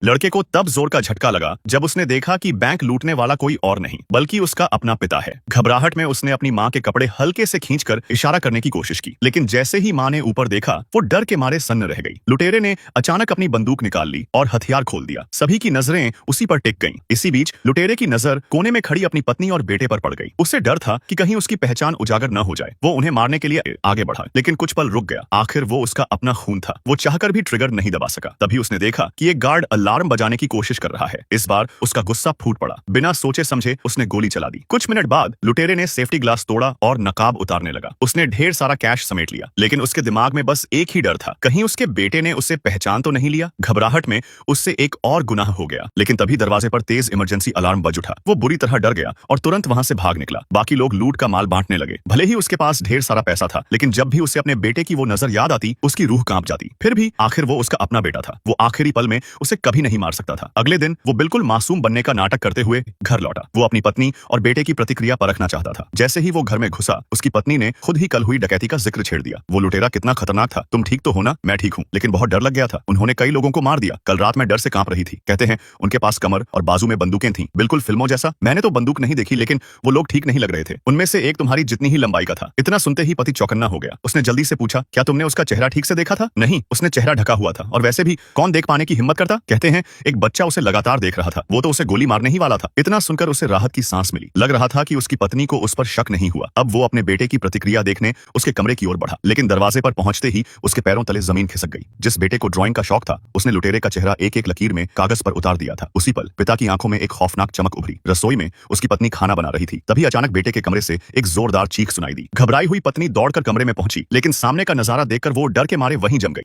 लड़के को तब जोर का झटका लगा जब उसने देखा कि बैंक लूटने वाला कोई और नहीं बल्कि उसका अपना पिता है। घबराहट में उसने अपनी माँ के कपड़े हल्के से खींचकर इशारा करने की कोशिश की, लेकिन जैसे ही माँ ने ऊपर देखा वो डर के मारे सन्न रह गई। लुटेरे ने अचानक अपनी बंदूक निकाल ली और हथियार खोल दिया। सभी की नजरें उसी पर टिक गईं। इसी बीच लुटेरे की नजर कोने में खड़ी अपनी पत्नी और बेटे पर पड़ गई। उसे डर था कि कहीं उसकी पहचान उजागर न हो जाए। वो उन्हें मारने के लिए आगे बढ़ा, लेकिन कुछ पल रुक गया। आखिर वो उसका अपना खून था। वो चाहकर भी ट्रिगर नहीं दबा सका। तभी उसने देखा कि एक गार्ड अलार्म बजाने की कोशिश कर रहा है। इस बार उसका गुस्सा फूट पड़ा। बिना सोचे समझे उसने गोली चला दी। कुछ मिनट बाद लुटेरे ने सेफ्टी ग्लास तोड़ा और नकाब उतारने लगा। उसने ढेर सारा कैश समेट लिया, लेकिन उसके दिमाग में बस एक ही डर था, कहीं उसके बेटे ने उसे पहचान तो नहीं लिया। घबराहट में उससे एक और गुनाह हो गया। लेकिन तभी दरवाजे पर तेज इमरजेंसी अलार्म बज उठा। वो बुरी तरह डर गया और तुरंत वहां से भाग निकला। बाकी लोग लूट का माल बांटने लगे। भले ही उसके पास ढेर सारा पैसा था, लेकिन जब भी उसे अपने बेटे की वो नजर याद आती उसकी रूह कांप जाती। फिर भी आखिर वो उसका अपना बेटा था। वो आखिरी पल में उसे कभी नहीं मार सकता था। अगले दिन वो बिल्कुल मासूम बनने का नाटक करते हुए घर लौटा। वो अपनी पत्नी और बेटे की प्रतिक्रिया परखना चाहता था। जैसे ही वो घर में घुसा, उसकी पत्नी ने खुद ही कल हुई डकैती का जिक्र छेड़ दिया। वो लुटेरा कितना खतरनाक था। तुम ठीक तो हो ना? मैं ठीक हूँ, लेकिन बहुत डर लग गया था। उन्होंने कई लोगों को मार दिया। कल रात मैं डर से कांप रही थी। कहते हैं उनके पास कमर और बाजू में बंदूकें थीं, बिल्कुल फिल्मों जैसा। मैंने तो बंदूक नहीं देखी, लेकिन वो लोग ठीक नहीं लग रहे थे। उनमें से एक तुम्हारी जितनी ही लंबाई का था। इतना सुनते ही पति चौकन्ना हो गया। उसने जल्दी से पूछा, क्या तुमने उसका चेहरा ठीक से देखा था? नहीं, उसने चेहरा ढका हुआ था, और वैसे भी कौन देख पाने की हिम्मत करता? कहते हैं एक बच्चा उसे लगातार देख रहा था। वो तो उसे गोली मारने ही वाला था। इतना सुनकर उसे राहत की सांस मिली। लग रहा था कि उसकी पत्नी को उस पर शक नहीं हुआ। अब वो अपने बेटे की प्रतिक्रिया देखने उसके कमरे की ओर बढ़ा, लेकिन दरवाजे पर पहुंचते ही उसके पैरों तले जमीन खिसक गई। जिस बेटे को ड्राइंग का शौक था, उसने लुटेरे का चेहरा एक एक लकीर में कागज पर उतार दिया था। उसी पल पिता की आंखों में एक खौफनाक चमक उभरी। रसोई में उसकी पत्नी खाना बना रही थी। तभी अचानक बेटे के कमरे से एक जोरदार चीख सुनाई दी। घबराई हुई पत्नी दौड़कर कमरे में पहुंची, लेकिन सामने का नजारा देखकर वो डर के मारे वहीं जम गई।